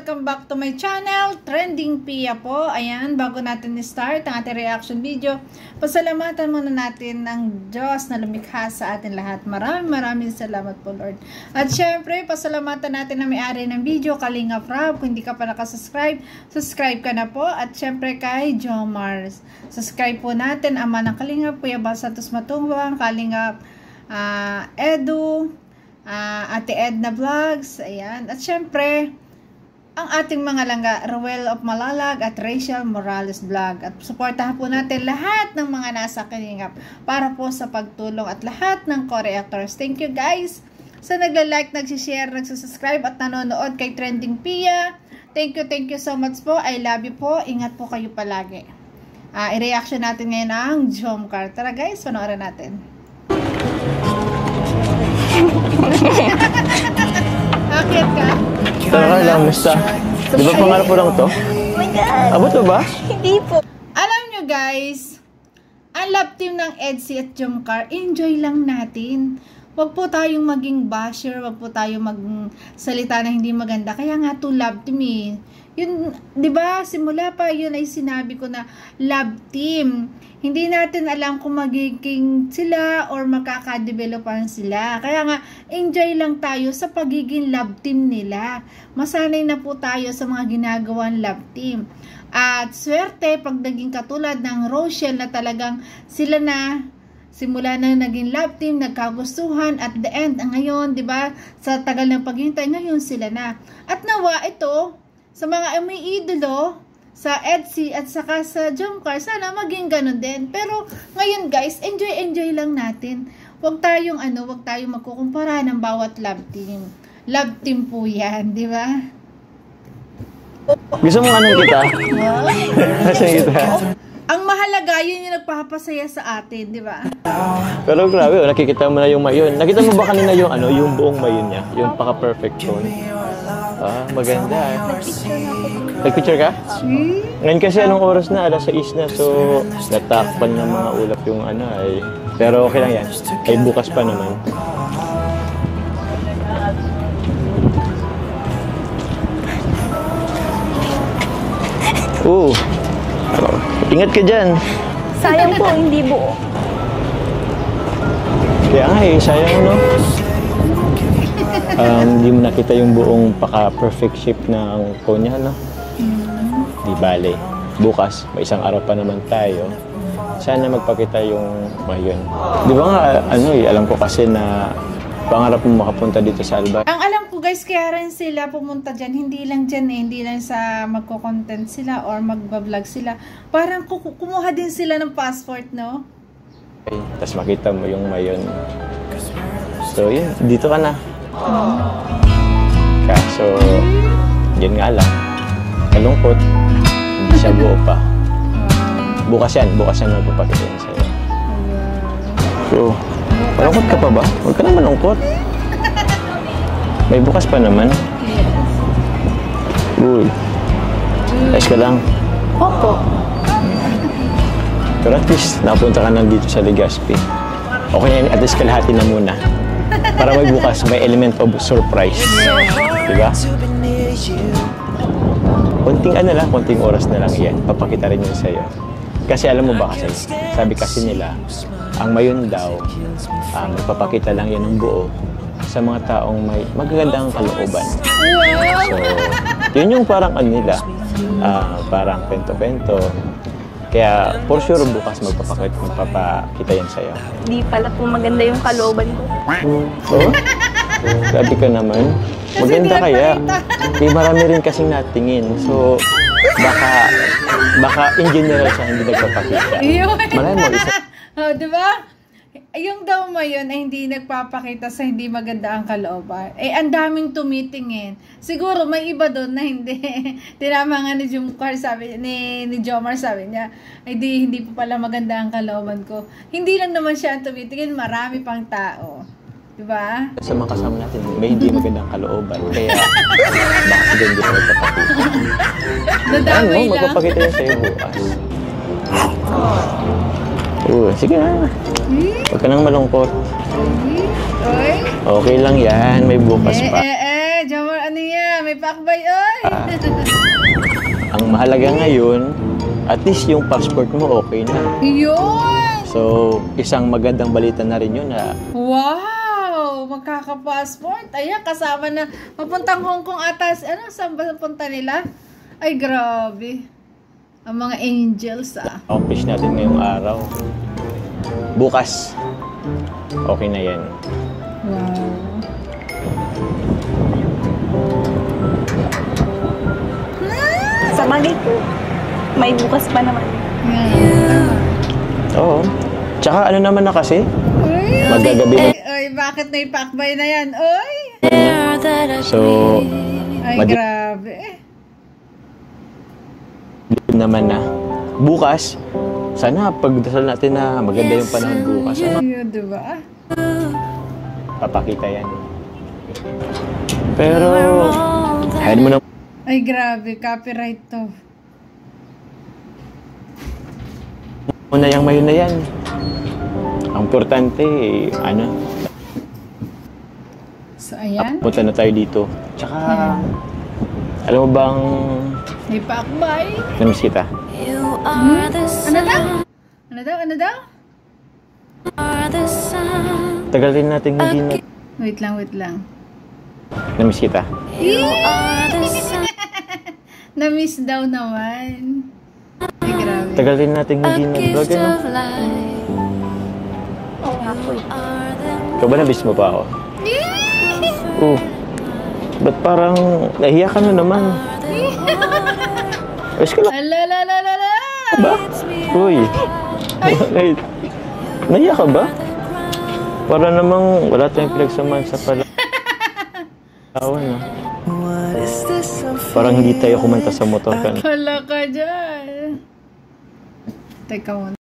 welcome back to my channel, Trending Pia po. Ayan, bago natin i-start ang ating reaction video, pasalamatan muna natin ng Diyos na lumikha sa atin lahat. Maraming salamat po, Lord. At syempre, pasalamatan natin na may-ari ng video, Kalinga Prab. Kung hindi ka pa nakasubscribe, subscribe ka na po. At syempre kay Jomar, subscribe po natin, Ama ng Kalinga, Kuya Bal Santos Matubang, Kalinga Edu, Ate Edna Vlogs, ayan. At syempre, ang ating mga langga, Ruel of Malalag at Rachel Morales Vlog. At suportahan po natin lahat ng mga nasa Kalingap para po sa pagtulong at lahat ng co-reactors. Thank you guys sa nagla-like, nagsishare, nagsusubscribe at nanonood kay Trending Pia. Thank you so much po. I love you po. Ingat po kayo palagi. I-reaction natin ngayon ang Jomcar. Tara guys, panoorin natin. Akit ka? Tara lang, basta. Di ba pangarap mo lang to? Oh my God! Abot mo ba? Hindi po. Alam nyo guys, ang love team ng Edsy at Jomcar, enjoy lang natin. Wag po tayong maging basher, wag po tayong magsalita na hindi maganda. Kaya nga to love team eh. Yun, di ba? Simula pa yun ay sinabi ko na love team. Hindi natin alam kung magiging sila or makaka-developan sila. Kaya nga, enjoy lang tayo sa pagiging love team nila. Masanay na po tayo sa mga ginagawang love team. At swerte pag naging katulad ng Rochelle na talagang sila na simula na naging love team, nagkagustuhan at the end, ngayon, di ba, sa tagal ng paghintay, ngayon sila na. At nawa ito, sa mga may idolo, sa Edsy at saka sa Jomcar, sana maging ganun din. Pero ngayon guys, enjoy lang natin. Huwag tayong magkukumpara ng bawat love team. Love team po yan, di ba? Gusto mo anong kita? Kasi kita. Ang mahalaga, yun yung nagpapasaya sa atin, di ba? Pero grabe, nakikita mo na yung mayon. Nakita mo ba kanina yung yung buong mayon niya? Yung paka-perfect tone. Maganda. Nag-picture ka? Ngayon kasi anong oras na? Alas 6 na. So, natakpan ng mga ulap yung ay. Pero okay lang yan. Ay bukas pa naman. Ingat ka dyan. Sayang po, hindi buo. Kaya nga sayang no? Hindi mo nakita yung buong paka-perfect shape ng phone niya, no? Di bale. Bukas, may isang araw pa naman tayo. Sana magpakita yung mayon. Di ba nga, alam ko kasi na pangarap mo makapunta dito sa Albay. Ang alam ko guys, kaya rin sila pumunta dyan, hindi lang dyan hindi lang sa magko-content sila or magbablog sila. Parang kumuha din sila ng passport, no? Okay. Tapos makita mo yung mayon. So yun, dito ka na. Kaso, yun nga lang. Malungkot. Hindi siya buo pa. Bukas yan magpapakita yun sa'yo. So, malungkot ka pa ba? Huwag ka na malungkot. May bukas pa naman. Uy. Ayos ka lang. Opo. Pero at least, napunta ka na dito sa Legazpi. Okay na, at least kalahati na muna. Para may bukas, may element of surprise. Diba? Konting oras na lang yan. Papakita rin yun sa'yo. Kasi alam mo ba kasi, sabi kasi nila, ang mayon daw, nagpapakita lang yan ng buo sa mga taong may magagandang kalooban. So, yun yung parang nila, parang pento-pento. Kaya, for sure, bukas magpapakita yan sa'yo. Di pala po maganda yung kalooban ko. Grabe ka naman. Maganda kaya. Marami rin kasing natingin. So, baka in general siya hindi nagpapakita. Malay mo, isa. Diba? Yung daw mayon ay hindi nagpapakita sa hindi maganda ang kalooban. Ang daming tumitingin. Siguro may iba doon na hindi. Tinama nga ni Jomcar, ni Jomar, sabi niya, hindi pa pala maganda ang kalooban ko. Hindi lang naman siya ang tumitingin, marami pang tao. Diba? Sa mga kasama natin, may hindi magandang kalooban. Kaya, baka siguro hindi na magpapakita. Nadamay lang. Magpapakita yan sa'yo bukas. Sige na. Huwag ka nang malungkot. Okay lang yan. May bukas pa. Jomar, ano yan? May Pakbay, oy! Ang mahalaga ngayon, at least yung passport mo okay na. Yun! So, isang magandang balita na rin yun na Wow! Magkaka-passport. Ayan, kasama na. Papuntang Hong Kong ata. Ano, saan ba punta nila? Ay, grabe. Ang mga angels, ah. accomplish natin ngayong araw. Bukas, okay na yan. Wow. Sa bagay po, may bukas pa naman. Yan. Oo. Tsaka ano naman na kasi, Uy, magagabi na. Oy, bakit na ipakbay na yan? Oy! So, Ay, Madi- grabe. dilim naman na. Bukas, sana pagdasal natin na maganda yung panahon bukas. Ano? Yun, diba? Papakita yan. Pero, hayaan mo na Ay, grabe. Copyright to. muna yung mayon na yan. Ang importante, ano, So, ayan. punta na tayo dito. Tsaka, alam mo bang, Ipakbay. namiss kita? Ano daw? Ano daw? Ano daw? Tagal din natin hindi na Wait lang, wait lang. namiss kita. Na-miss daw naman. Ay, grabe. Tagal din natin hindi nag-vlog, ano? Oo nga po. Ikaw ba na-miss mo pa ako? Oh, ba't parang nahiya ka na naman? Ayos ka lang Alalalala! ba? Uy, bakit? Nahiya ka ba? Para namang wala tayong pinagsamahan sa Palawan, ah. Parang hindi tayo kumanta sa motor ka. Hala ka dyan. Teka muna.